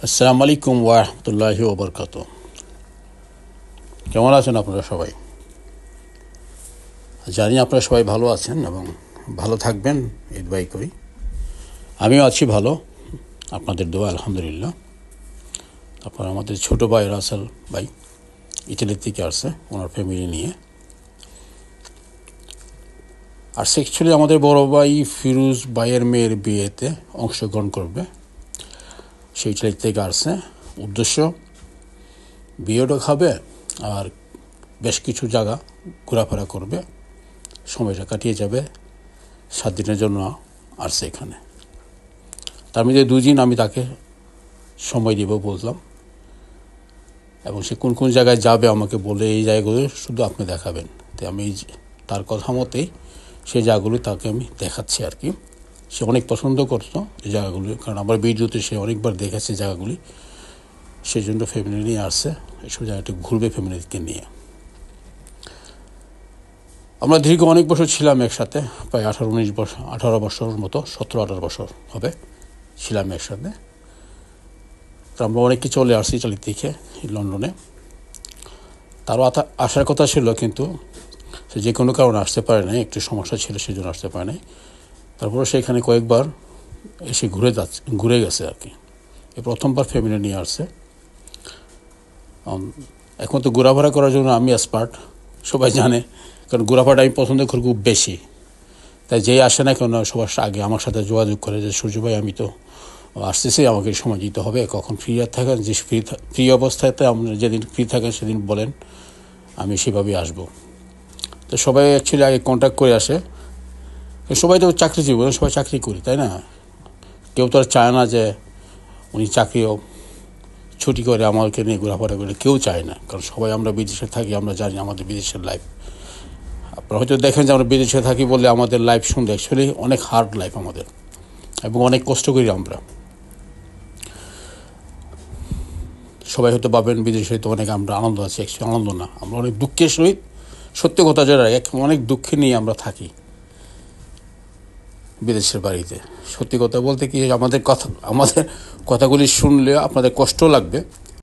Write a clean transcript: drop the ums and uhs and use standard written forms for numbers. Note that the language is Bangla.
আসসালামু আলাইকুম ওয়া রাহমাতুল্লাহি ওয়া বারাকাতুহু। কেমন আছেন আপনারা সবাই? জানি আপনারা সবাই ভালো আছেন এবং ভালো থাকবেন, এই দোয়াই করি। আমিও আছি ভালো, আপনাদের দোয়া আলহামদুলিল্লাহ। তারপর আমাদের ছোট ভাই রাসেল ভাই ইতালি থেকে আসছে ওনার ফ্যামিলি নিয়ে। আর অ্যাকচুয়ালি আমাদের বড় ভাই ফিরোজ ভাইয়ের মেয়ের বিয়েতে অংশগ্রহণ করবে, সেই ইতালি থেকে আসছে। উদ্দেশ্য বিয়েটা খাবে আর বেশ কিছু জায়গা ঘোরাফেরা করবে, সময়টা কাটিয়ে যাবে। 7 দিনের জন্য আসছে এখানে। তার মধ্যে 2 দিন আমি তাকে সময় দিব বললাম, এবং সে কোন কোন জায়গায় যাবে আমাকে বলে এই জায়গাগুলো শুধু আপনি দেখাবেন। তাই আমি তার কথা মতেই সেই জায়গাগুলি তাকে আমি দেখাচ্ছি আর কি। সে অনেক পছন্দ করতো এই জায়গাগুলি, কারণ আমার ভিডিওতে সে অনেকবার দেখেছে জায়গাগুলি। সেই জন্য ফ্যামিলি নিয়ে আসছে, এইসব জায়গাটা ঘুরবে ফ্যামিলিকে নিয়ে। আমরা দীর্ঘ অনেক বছর ছিলাম একসাথে, প্রায় 18 বছর মতো, 17-18 বছর হবে ছিলাম একসাথে। তো আমরা অনেকে চলে আসছি ইতালি থেকে লন্ডনে। তারও আসার কথা ছিল, কিন্তু সে যে কোনো কারণে আসতে পারে নাই, একটু সমস্যা ছিল সেই জন্য আসতে পারে নাই। তারপরে সেখানে কয়েকবার এসে ঘুরে গেছে আর কি। এই প্রথমবার ফ্যামিলি নিয়ে আসছে। এখন তো ঘোরাফেরা করার জন্য আমি এক্সপার্ট, সবাই জানে, কারণ ঘোরাফেরাটা আমি পছন্দ করি খুব বেশি। তাই যেই আসে না কেন সবার আগে আমার সাথে যোগাযোগ করে যে সূর্য ভাই আমি তো আসতেছি, আমাকে সময় দিতে হবে, কখন ফ্রি থাকেন, যে ফ্রি অবস্থাতে আপনারা যেদিন ফ্রি থাকেন সেদিন বলেন, আমি সেভাবেই আসবো। তো সবাই অ্যাকচুয়ালি আগে কন্ট্যাক্ট করে আসে। সবাই তো চাকরিজীবী, সবাই চাকরি করি, তাই না? কেউ তো আর চায় না যে উনি চাকরিও ছুটি করে আমাকে নিয়ে ঘোরাফেরা করে, কেউ চায় না। কারণ সবাই আমরা বিদেশে থাকি, আমরা জানি আমাদের বিদেশের লাইফ। আপনারা হয়তো দেখেন যে আমরা বিদেশে থাকি বলে আমাদের লাইফ শুনলে অ্যাকচুয়ালি অনেক হার্ড লাইফ আমাদের, এবং অনেক কষ্ট করি আমরা। সবাই হয়তো ভাবেন বিদেশে তো অনেক আমরা আনন্দ আছি, অ্যাকচুয়ালি আনন্দ না, আমরা অনেক দুঃখের সহিত, সত্যি কথা যেটা অনেক দুঃখে নিয়ে আমরা থাকি বিদেশের বাড়িতে। সত্যি কথা বলতে কি, আমাদের কথাগুলি শুনলে আপনাদের কষ্ট লাগবে,